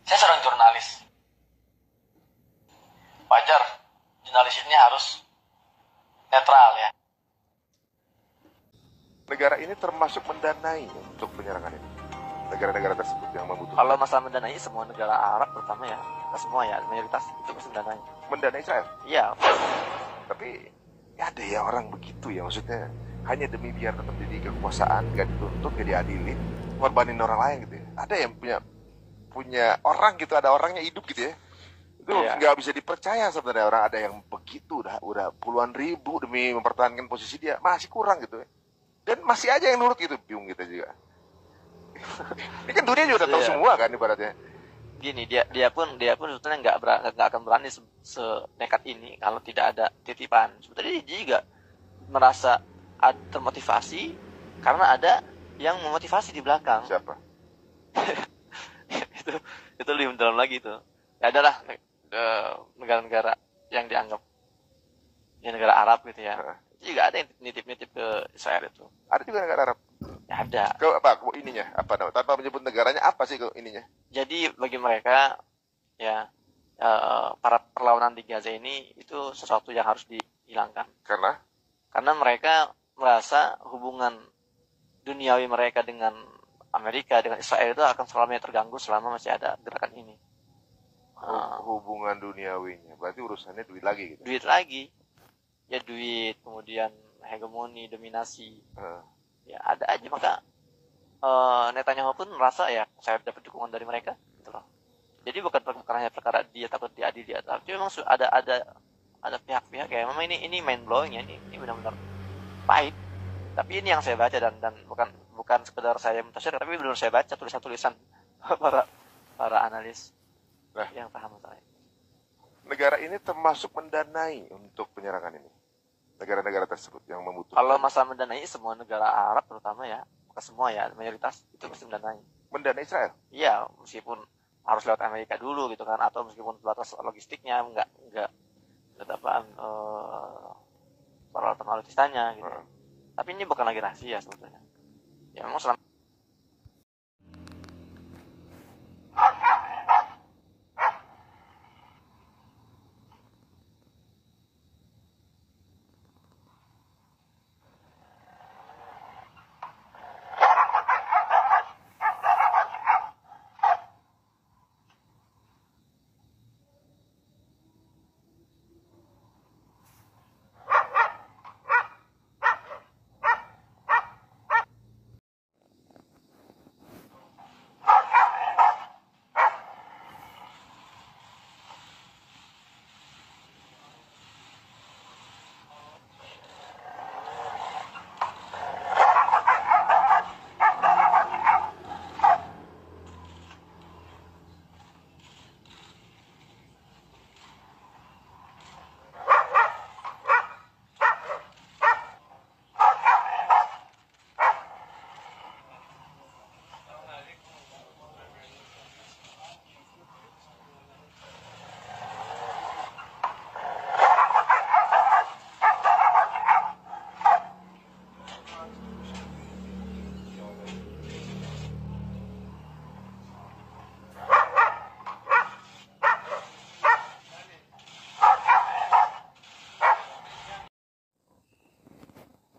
Saya seorang jurnalis. Wajar, jurnalis ini harus netral ya. Negara ini termasuk mendanai untuk penyerangan ini. Negara-negara tersebut yang membutuhkan. Kalau masalah mendanai, semua negara Arab terutama ya, semua ya, mayoritas itu pasti mendanai. Mendanai Israel? Iya. Tapi ya ada ya orang begitu ya, maksudnya hanya demi biar tetap jadi kekuasaan, gak dituntut, gak diadilin, korbanin orang lain gitu ya. Ada yang punya orang gitu, ada orangnya hidup gitu ya. Itu nggak bisa dipercaya sebenarnya, orang ada yang begitu udah puluhan ribu demi mempertahankan posisi dia, masih kurang gitu ya. Dan masih aja yang nurut gitu, bingung kita juga. Ini kan dunia juga udah tahu semua kan ibaratnya. Gini, dia pun sebetulnya nggak akan berani senekat ini kalau tidak ada titipan. Sebetulnya dia juga merasa termotivasi karena ada yang memotivasi di belakang. Siapa? itu lebih mendalam lagi tuh. Ya adalah negara-negara yang dianggap ya negara Arab gitu ya. Itu juga ada yang nitip-nitip ke Israel itu. Ada juga negara Arab. Ya ada. Ke apa? Ininya apa namanya? Tanpa menyebut negaranya apa sih ke ininya? Jadi bagi mereka ya para perlawanan di Gaza ini itu sesuatu yang harus dihilangkan. Karena mereka merasa hubungan duniawi mereka dengan Amerika, dengan Israel itu akan selamanya terganggu selama masih ada gerakan ini. Hubungan duniawinya, berarti urusannya duit lagi gitu? Duit lagi. Ya duit, kemudian hegemoni, dominasi. Ya ada aja, maka Netanyahu pun merasa ya saya dapat dukungan dari mereka gitu loh. Jadi bukan hanya perkara dia takut diadili, tapi memang ada pihak-pihak ya memang ini mind blowing ya, ini benar-benar pahit. Tapi ini yang saya baca dan bukan sekedar saya mentafsir, tapi benar saya baca tulisan-tulisan para analis yang paham masalah ini. Negara ini termasuk mendanai untuk penyerangan ini. Negara-negara tersebut yang membutuhkan. Kalau masalah mendanai, semua negara Arab terutama ya, bukan semua ya, mayoritas itu pasti mendanai. Mendanai Israel? Iya, meskipun harus lewat Amerika dulu gitu kan, atau meskipun batas logistiknya enggak apa peralatan alutsistanya gitu. Tapi ini bukan lagi rahasia sebetulnya. Ya memang selama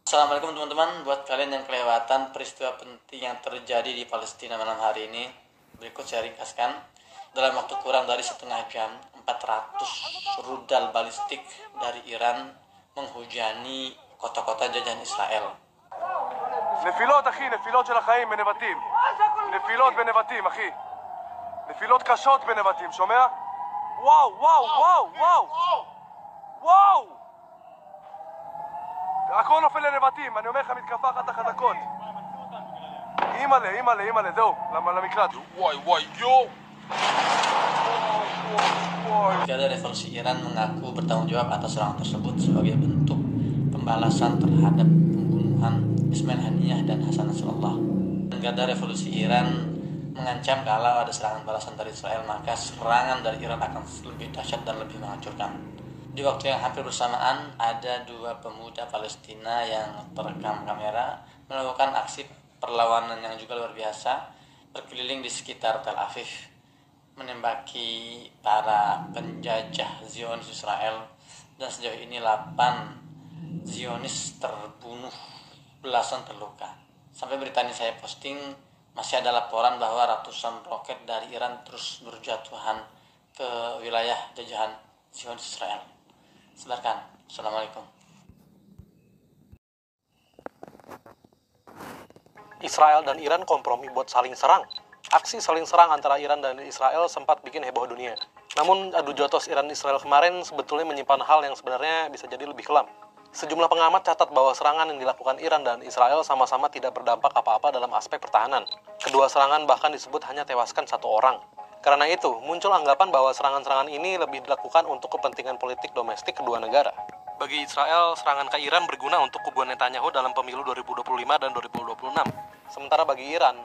Assalamualaikum teman-teman, buat kalian yang kelewatan peristiwa penting yang terjadi di Palestina malam hari ini, berikut saya ringkaskan. Dalam waktu kurang dari setengah jam, 400 rudal balistik dari Iran menghujani kota-kota jajahan Israel. נפילות אחי, נפילות של החיים בנבטים. נפילות בנבטים אחי. נפילות קשות בנבטים, שומע? וואו, וואו, וואו, וואו. וואו! הכל נופל לנבטים, אני אומר לך מתקפה אחת החזקות. אימא'לה, אימא'לה, אימא'לה, זהו, למקלט. וואי, וואי, יו! Brigade Revolusi Iran mengaku bertanggung jawab atas serangan tersebut sebagai bentuk pembalasan terhadap pembunuhan Ismail Haniyah dan Hasan Nasrallah. Brigade Revolusi Iran mengancam kalau ada serangan balasan dari Israel, maka serangan dari Iran akan lebih dahsyat dan lebih menghancurkan. Di waktu yang hampir bersamaan, ada dua pemuda Palestina yang terekam kamera melakukan aksi perlawanan yang juga luar biasa, berkeliling di sekitar Tel Aviv, menembaki para penjajah Zionis Israel, dan sejauh ini 8 Zionis terbunuh, belasan terluka. Sampai berita ini saya posting, masih ada laporan bahwa ratusan roket dari Iran terus berjatuhan ke wilayah jajahan Zionis Israel. Sebarkan. Assalamualaikum. Israel dan Iran kompromi buat saling serang. Aksi saling serang antara Iran dan Israel sempat bikin heboh dunia. Namun adu jotos Iran-Israel kemarin sebetulnya menyimpan hal yang sebenarnya bisa jadi lebih kelam. Sejumlah pengamat catat bahwa serangan yang dilakukan Iran dan Israel sama-sama tidak berdampak apa-apa dalam aspek pertahanan. Kedua serangan bahkan disebut hanya tewaskan 1 orang. Karena itu, muncul anggapan bahwa serangan-serangan ini lebih dilakukan untuk kepentingan politik domestik kedua negara. Bagi Israel, serangan ke Iran berguna untuk kubuan Netanyahu dalam pemilu 2025 dan 2026. Sementara bagi Iran,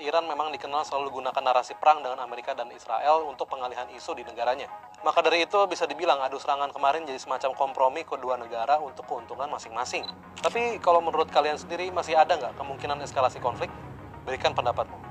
Iran memang dikenal selalu gunakan narasi perang dengan Amerika dan Israel untuk pengalihan isu di negaranya. Maka dari itu bisa dibilang adu serangan kemarin jadi semacam kompromi kedua negara untuk keuntungan masing-masing. Tapi kalau menurut kalian sendiri masih ada nggak kemungkinan eskalasi konflik? Berikan pendapatmu.